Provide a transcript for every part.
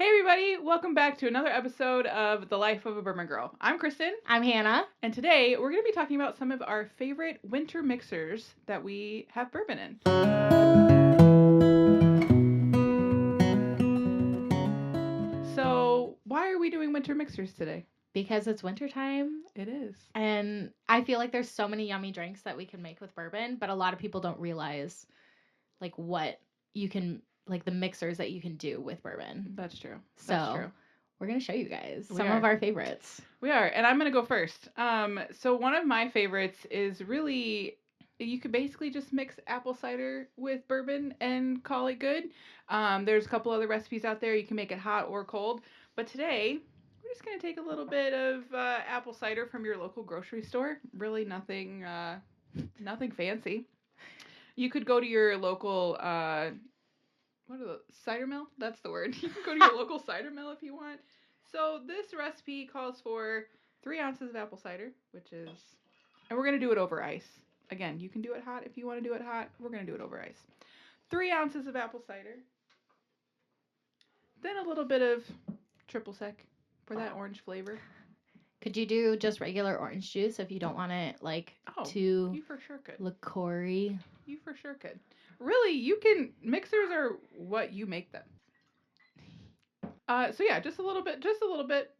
Hey everybody, welcome back to another episode of The Life of a Bourbon Girl. I'm Kristen, I'm Hannah. and today we're going to be talking about some of our favorite winter mixers that we have bourbon in. So, why are we doing winter mixers today? Because it's wintertime, It is. and I feel like there's so many yummy drinks that we can make with bourbon, but a lot of people don't realize like what you can like the mixers that you can do with bourbon. That's true. So true. we're gonna show you guys We some are. of our favorites. We are, and I'm going to go first. So one of my favorites is really you could basically just mix apple cider with bourbon and call it good. There's a couple other recipes out there. You can make it hot or cold. But today, we're just going to take a little bit of apple cider from your local grocery store. Really nothing nothing fancy. You could go to your local what are the cider mill? That's the word. You can go to your local cider mill if you want. So this recipe calls for 3 ounces of apple cider, and we're gonna do it over ice. Again, you can do it hot if you want to do it hot. We're gonna do it over ice. 3 ounces of apple cider. Then a little bit of triple sec for that orange flavor. Could you do just regular orange juice if you don't want it like You too for sure could. liqueur-y? You for sure could. Really, you can. Mixers are what you make them. So yeah, just a little bit,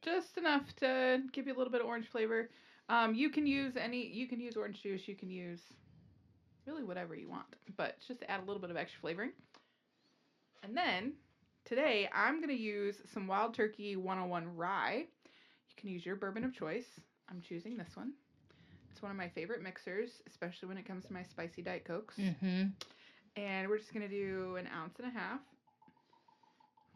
just enough to give you a little bit of orange flavor. You can use orange juice, you can use really whatever you want, but just to add a little bit of extra flavoring. And then today I'm gonna use some Wild Turkey 101 rye. You can use your bourbon of choice. I'm choosing this one. It's one of my favorite mixers, especially when it comes to my spicy Diet Cokes. Mm-hmm. And we're just gonna do 1.5 ounces.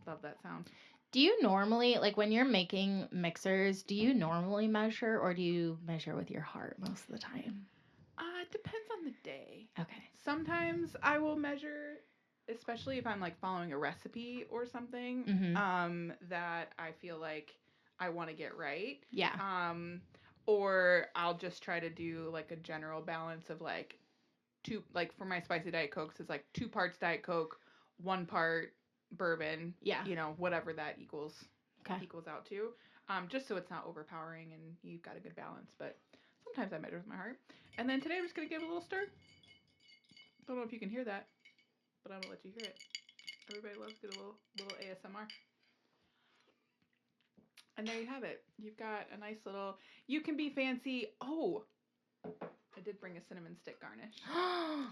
Love that sound. Do you normally, like when you're making mixers, do you normally measure or do you measure with your heart most of the time? It depends on the day. Okay. Sometimes I will measure, especially if I'm like following a recipe or something, that I feel like I want to get right. Yeah. Or I'll just try to do like a general balance of like like for my spicy Diet Cokes, it's like 2 parts Diet Coke, 1 part bourbon. Yeah. Whatever that equals Okay. out to. Just so it's not overpowering and you've got a good balance. But sometimes I measure with my heart. And then today I'm just gonna give it a little stir. Don't know if you can hear that, but I'm gonna let you hear it. Everybody loves good little ASMR. And there you have it. You've got a nice little. You can be fancy. Oh, I did bring a cinnamon stick garnish.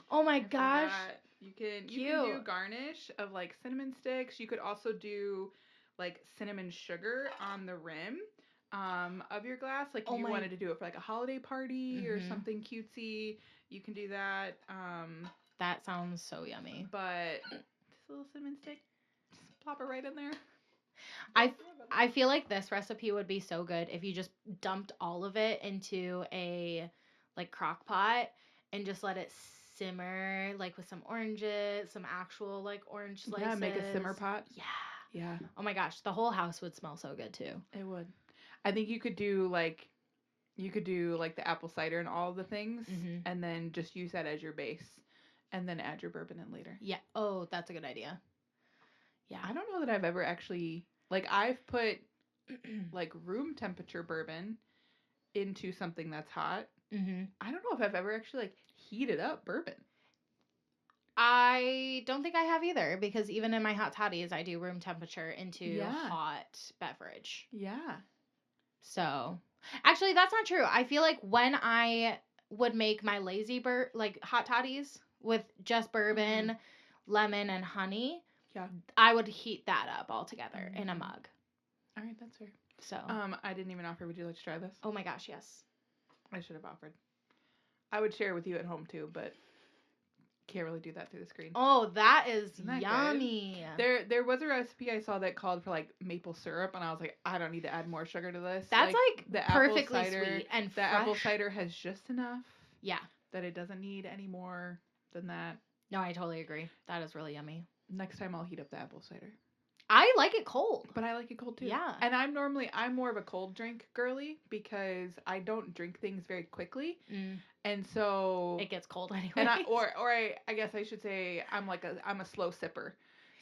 Oh my gosh. You can do garnish of like cinnamon sticks. You could also do like cinnamon sugar on the rim of your glass. Like if you wanted to do it for like a holiday party or something cutesy, you can do that. That sounds so yummy. But just a little cinnamon stick, just plop it right in there. I feel like this recipe would be so good if you just dumped all of it into a like crock pot and just let it simmer like with some oranges, some actual like orange slices. Yeah, make a simmer pot. Yeah. Yeah. Oh my gosh, the whole house would smell so good too. It would. I think you could do like the apple cider and all the things and then just use that as your base and then add your bourbon in later. Yeah. Oh, that's a good idea. Yeah. I don't know that I've ever actually like I've put like room temperature bourbon into something that's hot. I don't know if I've ever actually like heated up bourbon. I don't think I have either because even in my hot toddies, I do room temperature into hot beverage. Yeah. So, actually, that's not true. I feel like when I would make my like hot toddies with just bourbon, lemon, and honey, I would heat that up all together in a mug. All right, that's fair. So, I didn't even offer. Would you like to try this? Oh my gosh, yes. I should have offered. I would share with you at home too, but can't really do that through the screen. Oh, that is yummy. Good? There was a recipe I saw that called for like maple syrup, and I was like, I don't need to add more sugar to this. That's like the perfectly sweet and fresh. The apple cider has just enough. Yeah. That it doesn't need any more than that. No, I totally agree. That is really yummy. Next time I'll heat up the apple cider. I like it cold. But I like it cold too. Yeah. And I'm more of a cold drink girly because I don't drink things very quickly. And so it gets cold anyway. And I guess I should say I'm a slow sipper.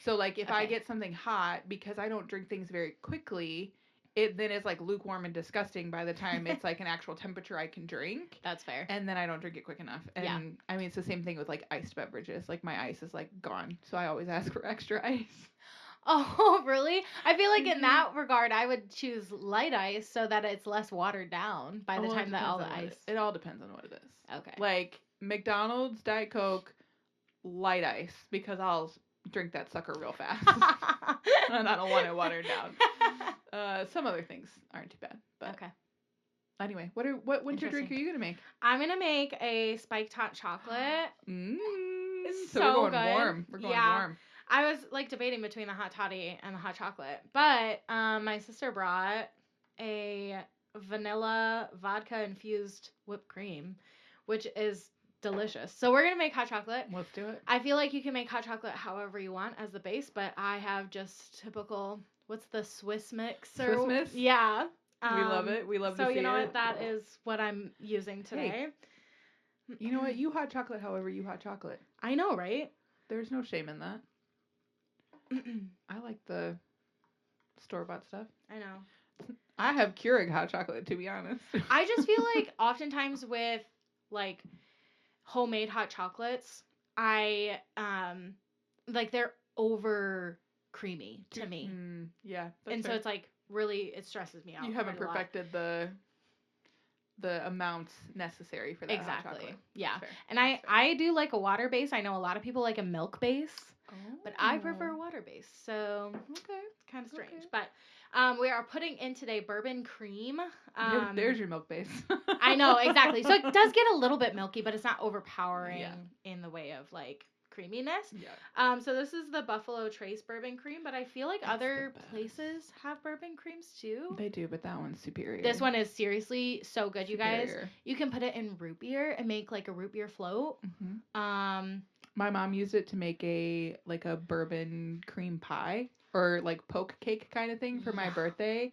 So like if I Okay. get something hot, because I don't drink things very quickly, it then is like lukewarm and disgusting by the time it's like an actual temperature I can drink. That's fair. And then I don't drink it quick enough. Yeah. And I mean, it's the same thing with like iced beverages. Like my ice is like gone. So I always ask for extra ice. Oh, really? I feel like in Mhm. that regard, I would choose light ice so that it's less watered down by the Well, time that all the ice. It all depends on what it is. Okay. Like McDonald's Diet Coke, light ice, because I'll drink that sucker real fast. And I don't want it watered down. Some other things aren't too bad. But Okay. anyway, what winter drink are you gonna make? I'm gonna make a spiked hot chocolate. It's so we're going good. warm. We're going Yeah. warm. I was like debating between the hot toddy and the hot chocolate, but my sister brought a vanilla vodka infused whipped cream, which is delicious. So we're gonna make hot chocolate. Let's do it. I feel like you can make hot chocolate however you want as the base, but I have just typical. What's the Swiss mix? Swiss Miss? Yeah. We love it. We love to see it. So you know what? That is what I'm using today. Hey. You know what? You hot chocolate however you hot chocolate. I know, right? There's no shame in that. I like the store-bought stuff. I know. I have Keurig hot chocolate, to be honest. I just feel like oftentimes with like homemade hot chocolates, I like they're over creamy to me. Yeah. And so it's like really it stresses me out. You haven't quite a lot. perfected the amounts necessary for that hot chocolate. Exactly. Yeah. That's fair. And That's fair. I do like a water base. I know a lot of people like a milk base. But I prefer Oh. water base, so Okay. kind of strange. Okay. But we are putting in today bourbon cream. There's your milk base. I know, exactly. So it does get a little bit milky, but it's not overpowering in the way of like creaminess. Yeah. So this is the Buffalo Trace bourbon cream, but I feel like That's other the best. places have bourbon creams too. They do, but that one's superior. This one is seriously so good, you guys. Superior. You can put it in root beer and make like a root beer float. Mm-hmm. My mom used it to make a bourbon cream pie or like poke cake kind of thing for my birthday.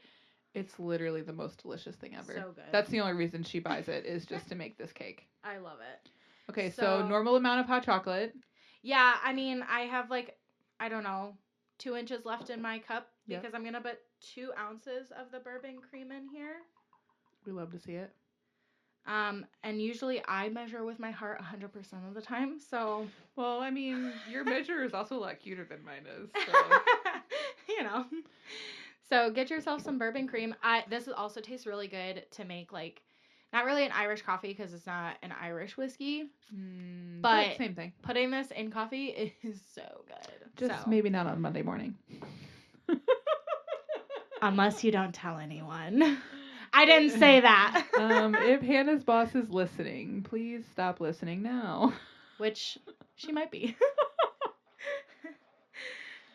It's literally the most delicious thing ever. So good. That's the only reason she buys it is just to make this cake. I love it. Okay, so normal amount of hot chocolate. Yeah, I mean, I have like, I don't know, 2 inches left in my cup because I'm going to put 2 ounces of the bourbon cream in here. We love to see it. And usually I measure with my heart 100% of the time, so. Well, I mean, your measure is also a lot cuter than mine is, so. You know. So get yourself some bourbon cream. This also tastes really good to make like, not really an Irish coffee because it's not an Irish whiskey, but same thing. Putting this in coffee is so good. Just maybe not on Monday morning. Unless you don't tell anyone. I didn't say that. If Hannah's boss is listening, please stop listening now. Which she might be.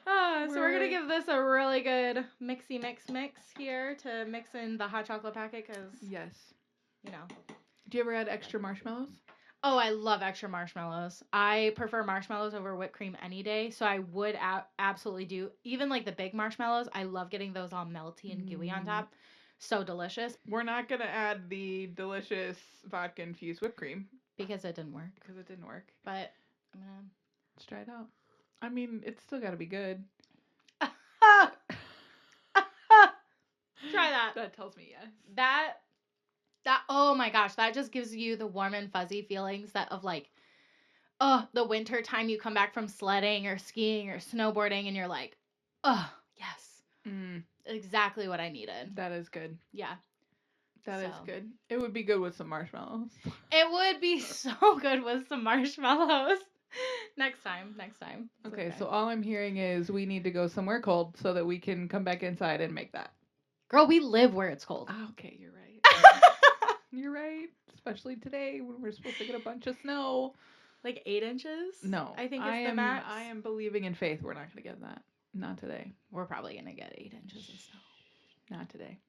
So we're going to give this a really good mix here to mix in the hot chocolate packet because, yes, you know. Do you ever add extra marshmallows? Oh, I love extra marshmallows. I prefer marshmallows over whipped cream any day, so I would absolutely do. Even like the big marshmallows, I love getting those all melty and gooey on top. So delicious. We're not going to add the delicious vodka-infused whipped cream. Because it didn't work. But I'm going to... let's try it out. I mean, it's still got to be good. Try that. That tells me yes. That, oh my gosh, that just gives you the warm and fuzzy feelings that of like, the winter time you come back from sledding or skiing or snowboarding and you're like, yes. Exactly what I needed. That is good. Yeah. That is good. It would be good with some marshmallows. It would be so good with some marshmallows. Next time. Okay, so all I'm hearing is we need to go somewhere cold so that we can come back inside and make that. Girl, we live where it's cold. Okay, you're right. You're right. Especially today when we're supposed to get a bunch of snow. Like 8 inches? No. I think it's the max. I am believing in faith we're not going to get that. Not today. We're probably going to get 8 inches of snow. Not today.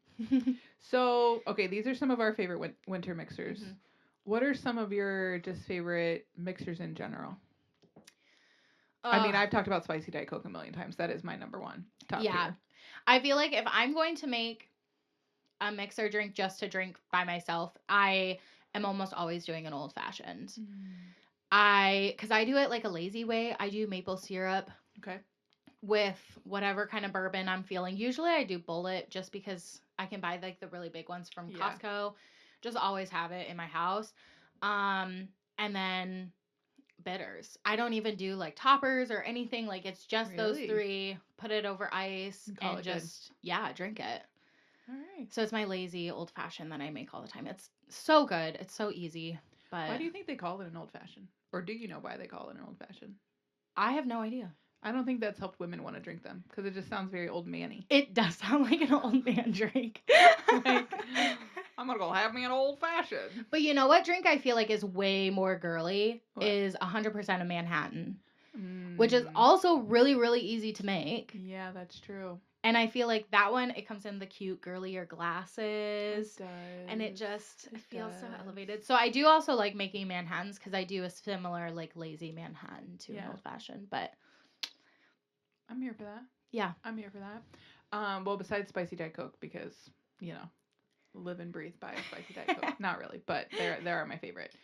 So, okay, these are some of our favorite winter mixers. Mm-hmm. What are some of your just favorite mixers in general? I mean, I've talked about spicy Diet Coke a million times. That is my number one. Top tier. I feel like if I'm going to make a mixer drink just to drink by myself, I am almost always doing an old fashioned. Because I do it like a lazy way. I do maple syrup. Okay. with whatever kind of bourbon I'm feeling. Usually I do bullet just because I can buy like the really big ones from Costco. Just always have it in my house. And then bitters. I don't even do like toppers or anything. Like it's just those Really? three. Put it over ice Call and it good. just drink it. All right. So it's my lazy old fashioned that I make all the time. It's so good. It's so easy. But Why do you think they call it an old fashioned? Or do you know why they call it an old fashioned? I have no idea. I don't think that's helped women want to drink them because it just sounds very old manny. It does sound like an old man drink. Like, I'm gonna go have me an old fashioned. But you know what drink I feel like is way more girly What? is 100% a Manhattan, Mm. which is also really, really easy to make. Yeah, that's true. And I feel like that one, it comes in the cute, girlier glasses. It does. And it just feels so does. elevated. So I do also like making Manhattans because I do a similar, like, lazy Manhattan to an old fashioned. But I'm here for that. yeah. I'm here for that. Well, besides spicy Diet Coke, because, you know, live and breathe by a spicy Diet Coke. Not really, but they are my favorite.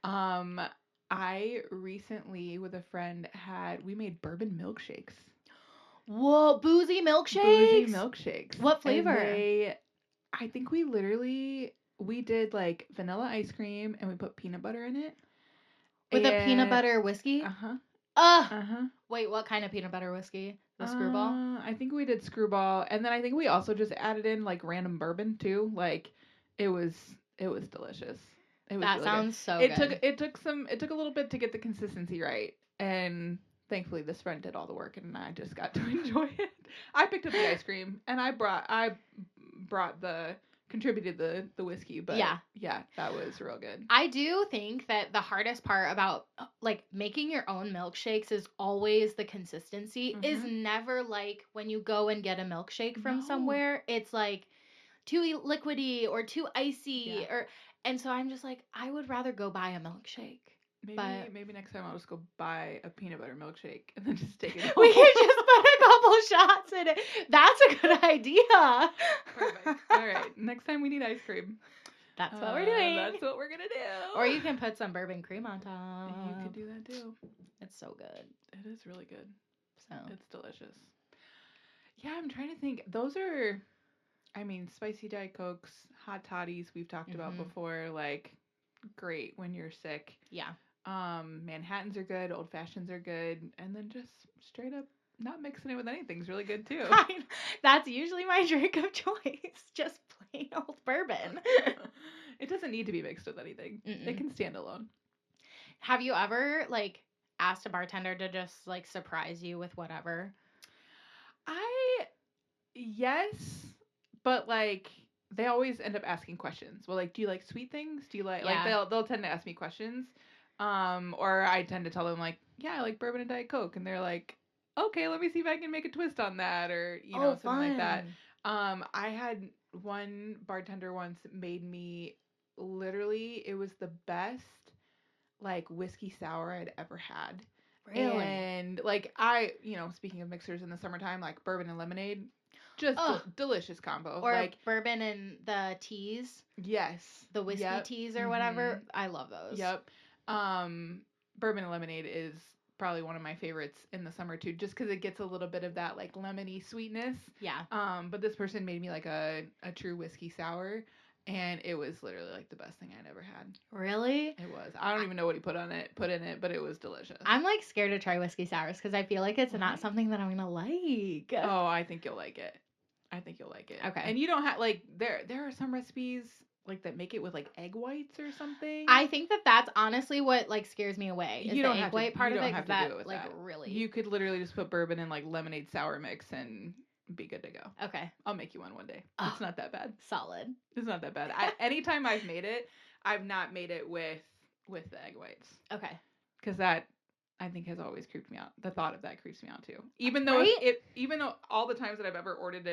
I recently, with a friend, we made bourbon milkshakes. Whoa, boozy milkshakes? Boozy milkshakes. What flavor? I think we did like vanilla ice cream and we put peanut butter in it. With a peanut butter whiskey? Uh-huh. Uh-huh. Wait, what kind of peanut butter whiskey? The Screwball? I think we did Screwball, and then I think we also just added in like random bourbon too. Like it was delicious. It was that really sounds good. so It good. took a little bit to get the consistency right, and thankfully this friend did all the work, and I just got to enjoy it. I picked up the ice cream, and I contributed the whiskey, but yeah, that was real good. I do think that the hardest part about like making your own milkshakes is always the consistency. Is never like when you go and get a milkshake from somewhere, it's like too liquidy or too icy and so I'm just like I would rather go buy a milkshake. Maybe next time I'll just go buy a peanut butter milkshake and then just take it home. We could just put a couple shots in it. That's a good idea. Perfect. All right. Next time we need ice cream. That's what we're doing. That's what we're going to do. Or you can put some bourbon cream on top. You could do that too. It's so good. It is really good. So it's delicious. Yeah, I'm trying to think. Those are, I mean, spicy Diet Cokes, hot toddies we've talked about before. Like, great when you're sick. Yeah. Manhattans are good, old fashions are good, and then just straight up not mixing it with anything's really good too. That's usually my drink of choice. Just plain old bourbon. It doesn't need to be mixed with anything. It can stand alone. Have you ever like asked a bartender to just like surprise you with whatever? Yes, but like they always end up asking questions. Well, like, do you like sweet things? Do you like they'll tend to ask me questions. Or I tend to tell them like, yeah, I like bourbon and Diet Coke, and they're like, okay, let me see if I can make a twist on that, or something like that. I had one bartender once made me literally, it was the best like whiskey sour I'd ever had. Really? And like speaking of mixers in the summertime, like bourbon and lemonade, just delicious combo. Or like bourbon and the teas. Yes. The whiskey teas or whatever. I love those. Yep. Bourbon and lemonade is probably one of my favorites in the summer too, just because it gets a little bit of that like lemony sweetness. Yeah. But this person made me like a true whiskey sour, and it was literally like the best thing I'd ever had. Really? It was. I don't even know what he put in it, but it was delicious. I'm like scared to try whiskey sours because I feel like it's not something that I'm gonna like. Oh, I think you'll like it. Okay. And you don't have like there are some recipes like that make it with like egg whites or something. I think that's honestly what like scares me away. Is you the don't egg have white to, part you of don't it. have to That do it with like that. really. You could literally just put bourbon in like lemonade sour mix and be good to go. Okay. I'll make you one day. Oh, it's not that bad. Solid. It's not that bad. Anytime I've made it, I've not made it with the egg whites. Okay. Because that I think has always creeped me out. The thought of that creeps me out too. Even though even though all the times that I've ever ordered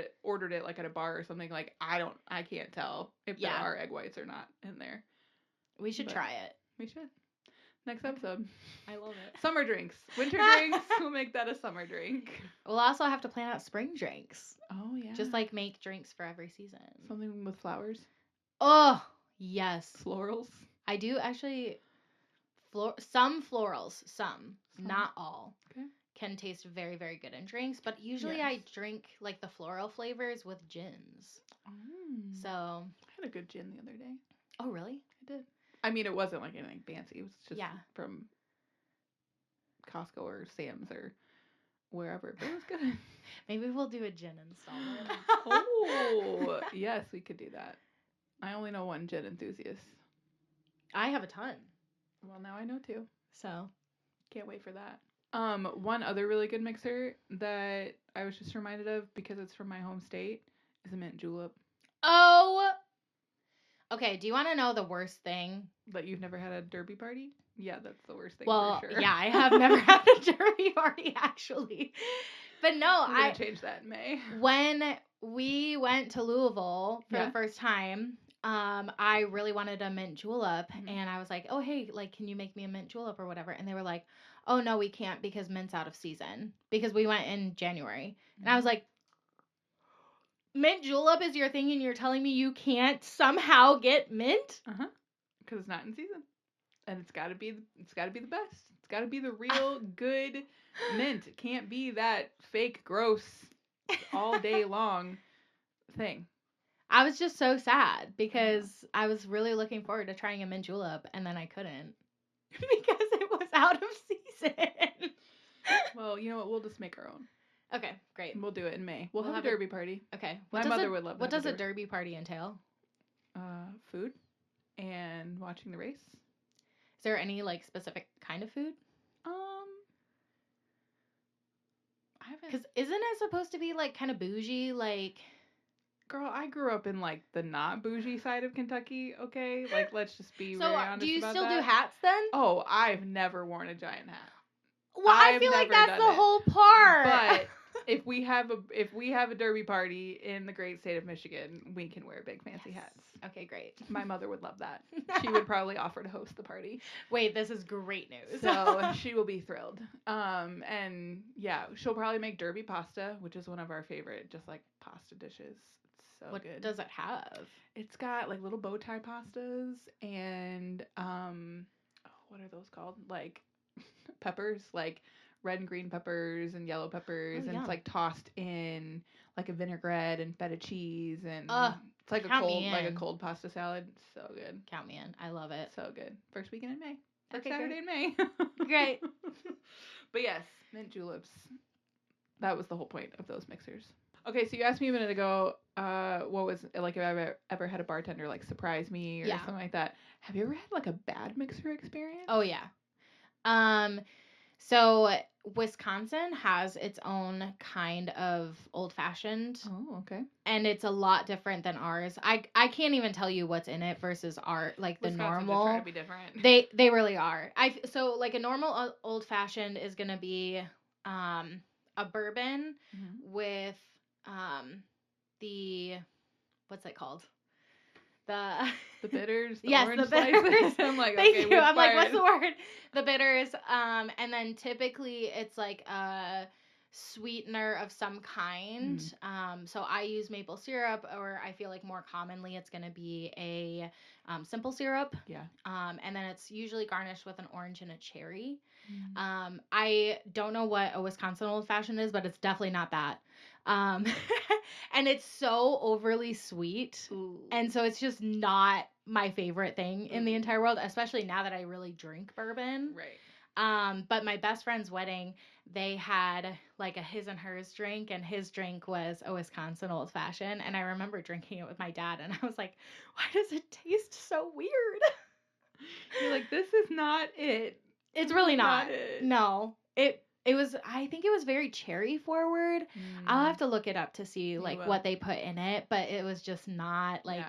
it like at a bar or something, like I can't tell if there are egg whites or not in there. We should try it. We should. Next episode. I love it. Summer drinks. Winter drinks. We'll make that a summer drink. We'll also have to plan out spring drinks. Oh yeah. Just like make drinks for every season. Something with flowers. Oh yes. Florals. I do actually. Some florals. Some. Not all. Okay. can taste very, very good in drinks, but usually Yes. I drink like the floral flavors with gins. So, I had a good gin the other day. oh really? I did. I mean, it wasn't like anything fancy. It was just Yeah. from Costco or Sam's or wherever, but it was good. Maybe we'll do a gin installment. Oh, yes, we could do that. I only know one gin enthusiast. I have a ton. Well, now I know two. So, Can't wait for that. One other really good mixer that I was just reminded of because it's from my home state is a mint julep. oh. Okay, do you want to know the worst thing? That you've never had a derby party? Yeah, that's the worst thing Well, for sure. yeah, I have never had a derby party actually. But no, We're gonna change that in May. When we went to Louisville for Yeah. the first time, I really wanted a mint julep, Mhm. and I was like, "Oh, hey, like, can you make me a mint julep or whatever?" And they were like, "Oh no, we can't because mint's out of season." Because we went in January, and I was like, "Mint julep is your thing, and you're telling me you can't somehow get mint?" Because it's not in season, and it's got to be the best. It's got to be the real good mint. It can't be that fake, gross, all day long thing. I was just so sad because I was really looking forward to trying a mint julep, and then I couldn't because it was out of season. Well, you know what? We'll just make our own. Okay, great. We'll do it in May. We'll have a have derby party. Okay. My mother would love to What have does a a derby party entail? Food and watching the race. Is there any like specific kind of food? I haven't. Because isn't it supposed to be like kind of bougie? Like, Girl, I grew up in like the not bougie side of Kentucky. Okay, like let's just be so very honest do you about still that. do hats then? Oh, I've never worn a giant hat. Well, I I've feel like never that's done the it. whole part. But if we have a derby party in the great state of Michigan, we can wear big fancy hats. Okay, great. My mother would love that. She would probably offer to host the party. Wait, this is great news. So she will be thrilled. And yeah, she'll probably make derby pasta, which is one of our favorite, just like pasta dishes. It's so what good. does it have? It's got like little bow tie pastas and what are those called? Like peppers, like red and green peppers and yellow peppers, and yum. it's like tossed in like a vinaigrette and feta cheese, and it's like count a me cold pasta salad. So good. Count me in. I love it. So good. First weekend in May. First Okay, Saturday great. in May. Great. But yes, mint juleps. That was the whole point of those mixers. Okay, so you asked me a minute ago, what was like if I ever had a bartender like surprise me or something like that. Have you ever had like a bad mixer experience? Oh yeah. So Wisconsin has its own kind of old fashioned. Oh, okay. And it's a lot different than ours. I can't even tell you what's in it versus our like the Wisconsin's normal. just trying to be different. They really are. So like a normal old fashioned is gonna be a bourbon with the what's it called? The bitters, the yes, orange the bitters. slices. I'm like, Thank okay, you. I'm like, fired. what's the word? The bitters. And then typically it's like a sweetener of some kind. So I use maple syrup, or I feel like more commonly it's gonna be a simple syrup. Yeah. And then it's usually garnished with an orange and a cherry. I don't know what a Wisconsin old fashioned is, but it's definitely not that. And it's so overly sweet. Ooh. And so it's just not my favorite thing in the entire world, especially now that I really drink bourbon. Right. But my best friend's wedding, they had like a his and hers drink, and his drink was a Wisconsin old fashioned. And I remember drinking it with my dad, and I was like, why does it taste so weird? You're like, this is not it. It's really not. It. No. It was, I think it was very cherry forward. I'll have to look it up to see like what they put in it, but it was just not like,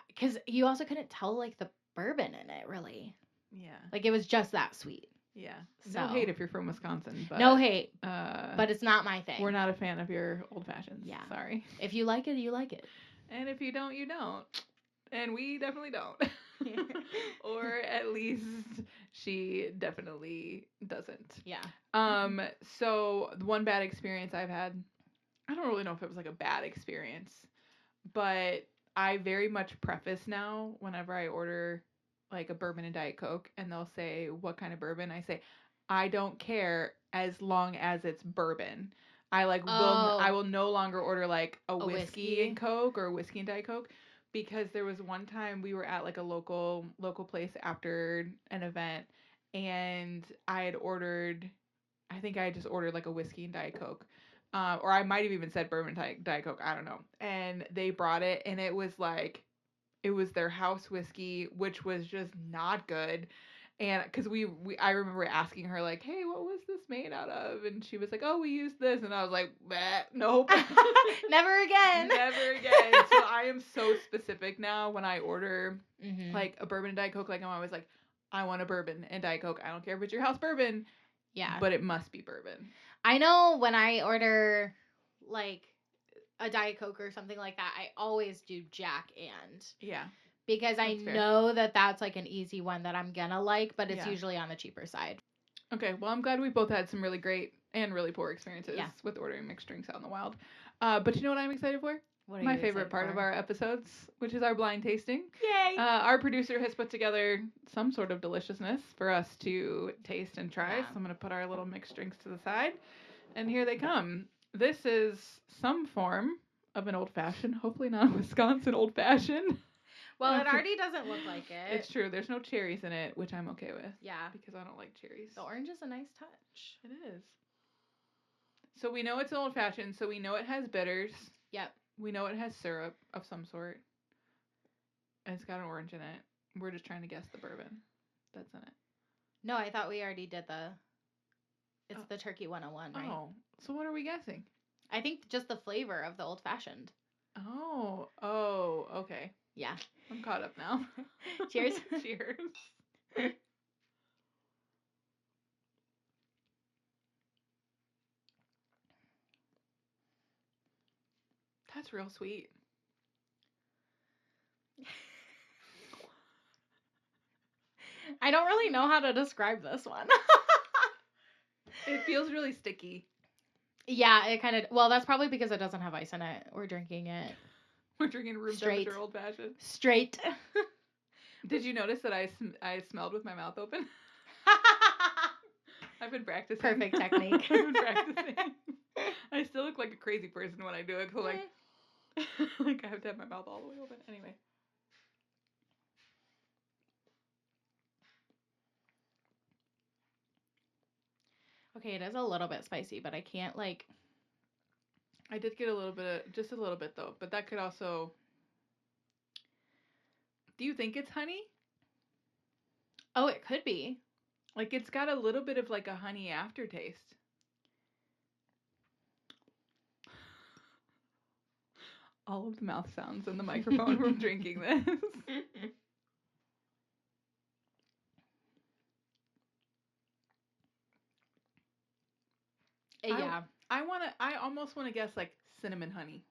because you also couldn't tell like the bourbon in it really. Yeah. Like it was just that sweet. Yeah. So. No hate if you're from Wisconsin, but no hate. But it's not my thing. We're not a fan of your old fashions. Yeah. Sorry. If you like it, you like it. And if you don't, you don't. And we definitely don't. Or at least she definitely doesn't. Yeah. So the one bad experience I've had, I don't really know if it was like a bad experience, but I very much preface now whenever I order like a bourbon and Diet Coke, and they'll say, what kind of bourbon? I say, I don't care as long as it's bourbon. I Oh, will no longer order like a a whiskey and whiskey. Coke or a whiskey and Diet Coke because there was one time we were at like a local place after an event and I think I had just ordered like a whiskey and Diet Coke. Or I might have even said bourbon Diet Coke, I don't know. And they brought it and it was their house whiskey, which was just not good. And because I remember asking her like, "Hey, what was this made out of?" And she was like, "Oh, we used this." And I was like, "Bleh, nope, Never again. never again." So I am so specific now when I order Mhm. like a bourbon and Diet Coke. Like I'm always like, I want a bourbon and Diet Coke. I don't care if it's your house bourbon, Yeah. but it must be bourbon. I know when I order like a Diet Coke or something like that, I always do Jack and. Yeah. Because I That's fair. know that that's like an easy one that I'm gonna like, but it's Yeah. usually on the cheaper side. Okay, well, I'm glad we both had some really great and really poor experiences Yeah. with ordering mixed drinks out in the wild. But you know what I'm excited for? What are My you favorite excited part for? of our episodes, which is our blind tasting. Yay! Our producer has put together some sort of deliciousness for us to taste and try. Yeah. So I'm going to put our little mixed drinks to the side. And here they come. This is some form of an old fashioned, hopefully not a Wisconsin old fashioned. Well, it already doesn't look like it. It's true. There's no cherries in it, which I'm okay with. Yeah. Because I don't like cherries. The orange is a nice touch. It is. So we know it's an old fashioned, so we know it has bitters. Yep. We know it has syrup of some sort. And it's got an orange in it. We're just trying to guess the bourbon that's in it. No, I thought we already did it's the turkey 101, right? Oh, so what are we guessing? I think just the flavor of the old fashioned. Oh, okay. Yeah. I'm caught up now. Cheers. Cheers. That's real sweet. I don't really know how to describe this one. It feels really sticky. Yeah, it kind of. Well, that's probably because it doesn't have ice in it. We're drinking it We're drinking room Straight. temperature old fashioned. straight. Did you notice that I smelled with my mouth open? I've been practicing. Perfect technique. I've been practicing. I still look like a crazy person when I do it. So like I have to have my mouth all the way open. Anyway. Okay, it is a little bit spicy, but I can't like. I did get a little bit of, just a little bit though, but that could also. Do you think it's honey? Oh, it could be. Like it's got a little bit of like a honey aftertaste. All of the mouth sounds in the microphone from drinking this. Yeah. I almost want to guess like cinnamon honey.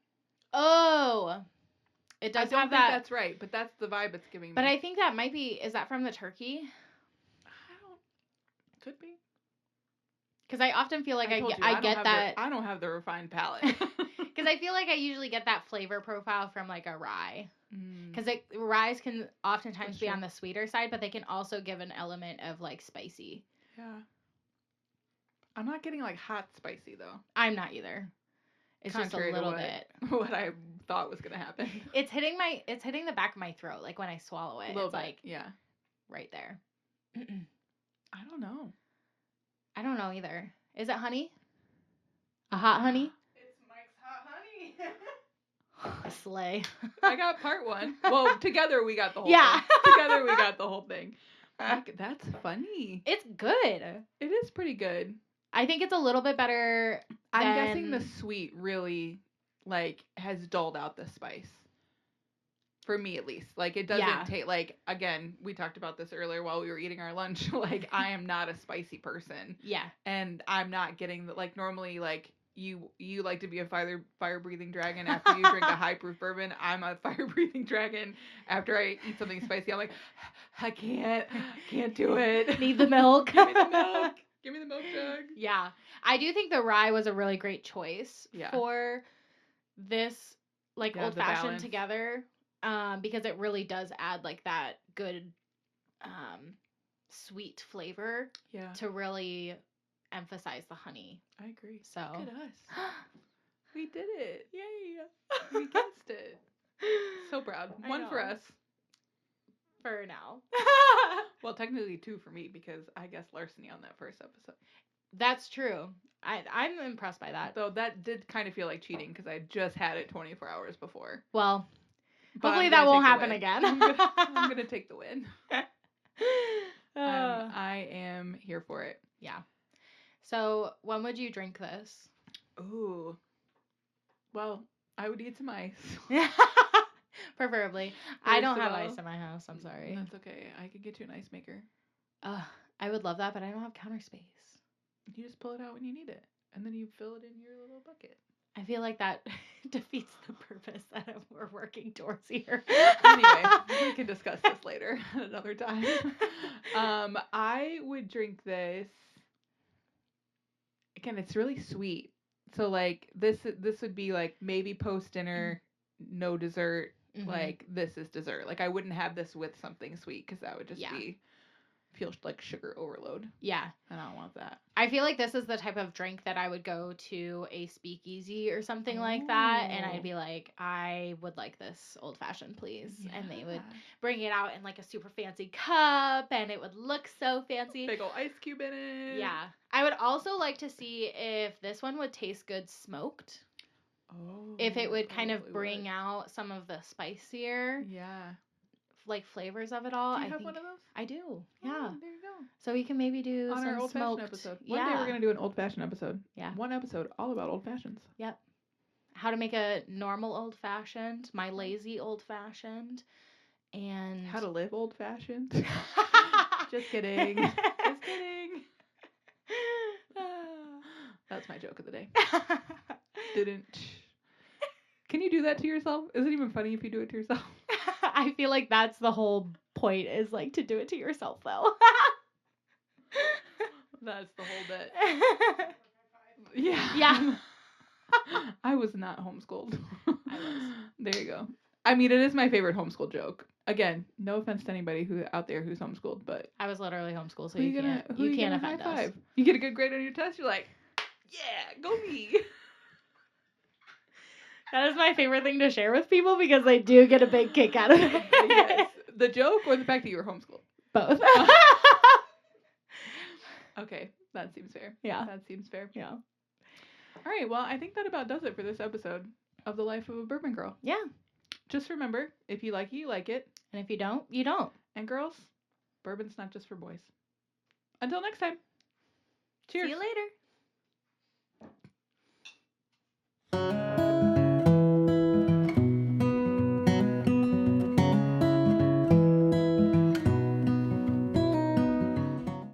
Oh, it I does don't have think that. that's right, but that's the vibe it's giving me. But I think that might be. Is that from the turkey? Could be. Because I often feel like I don't get have that. I don't have the refined palate. Because I feel like I usually get that flavor profile from like a rye. Because ryes can oftentimes be on the sweeter side, but they can also give an element of like spicy. Yeah. I'm not getting like hot spicy though. I'm not either. It's Contrary just a little to bit. what I thought was gonna happen. It's hitting the back of my throat, like when I swallow it. It's like yeah, right there. I don't know. I don't know either. Is it honey? A hot honey? It's Mike's hot honey. Slay. I got part one. Well, together we got the whole Yeah. thing. Together we got the whole thing. That's funny. It's good. It is pretty good. I think it's a little bit better. I'm guessing the sweet really like has dulled out the spice. For me at least. Like it doesn't take like again, we talked about this earlier while we were eating our lunch. Like I am not a spicy person. Yeah. And I'm not getting the like normally like you like to be a fire breathing dragon after you drink a high proof bourbon. I'm a fire breathing dragon after I eat something spicy. I'm like, I can't do it. Need the milk. Give me the milk. Give me the milk jug. Yeah. I do think the rye was a really great choice for this like old fashioned together. Because it really does add like that good sweet flavor to really emphasize the honey. I agree. So Look at us. We did it. yay. We guessed it. So proud. I One for know. us. For now. Well, technically 2 for me because I guessed larceny on that first episode. That's true. I'm impressed by that. Though that did kind of feel like cheating because I just had it 24 hours before. Well, But hopefully I'm that gonna won't take the happen win. again. I'm gonna take the win. I am here for it. Yeah. So when would you drink this? Ooh. Well, I would need some ice. Preferably. First I don't of have all, ice in my house. I'm sorry. That's okay. I could get you an ice maker. I would love that, but I don't have counter space. You just pull it out when you need it, and then you fill it in your little bucket. I feel like that defeats the purpose that we're working towards here. Anyway, we can discuss this later at another time. I would drink this. Again, it's really sweet. So like this would be like maybe post dinner, no dessert. Mhm. Like this is dessert. Like I wouldn't have this with something sweet because that would just feel like sugar overload. Yeah. And I don't want that. I feel like this is the type of drink that I would go to a speakeasy or something like that, and I'd be like, I would like this old fashioned, please. Yeah. And they would bring it out in like a super fancy cup, and it would look so fancy. Big old ice cube in it. Yeah. I would also like to see if this one would taste good smoked. Oh. If it would kind of bring out some of the spicier like flavors of it all. Do you I have think one of those? I do. Oh, Yeah. there you go. So we can maybe do on some our old fashioned smoked episode. One day we're gonna do an old fashioned episode. Yeah. One episode all about old fashions. Yep. How to make a normal old fashioned, my lazy old fashioned, and how to live old fashioned. Just kidding. Just kidding. That's my joke of the day. Didn't. Can you do that to yourself? Is it even funny if you do it to yourself? I feel like that's the whole point, is like to do it to yourself though. That's the whole bit. Yeah. Yeah. I was not homeschooled. I was. There you go. I mean, it is my favorite homeschool joke. Again, no offense to anybody who out there who's homeschooled, but I was literally homeschooled, so you can't offend us. You get a good grade on your test, you're like, yeah, go me. That is my favorite thing to share with people because they do get a big kick out of it. Yes. The joke or the fact that you were homeschooled? Both. Okay, that seems fair. Yeah. That seems fair. Yeah. All right, well, I think that about does it for this episode of The Life of a Bourbon Girl. Yeah. Just remember, if you like it, you like it. And if you don't, you don't. And girls, bourbon's not just for boys. Until next time. Cheers. See you later.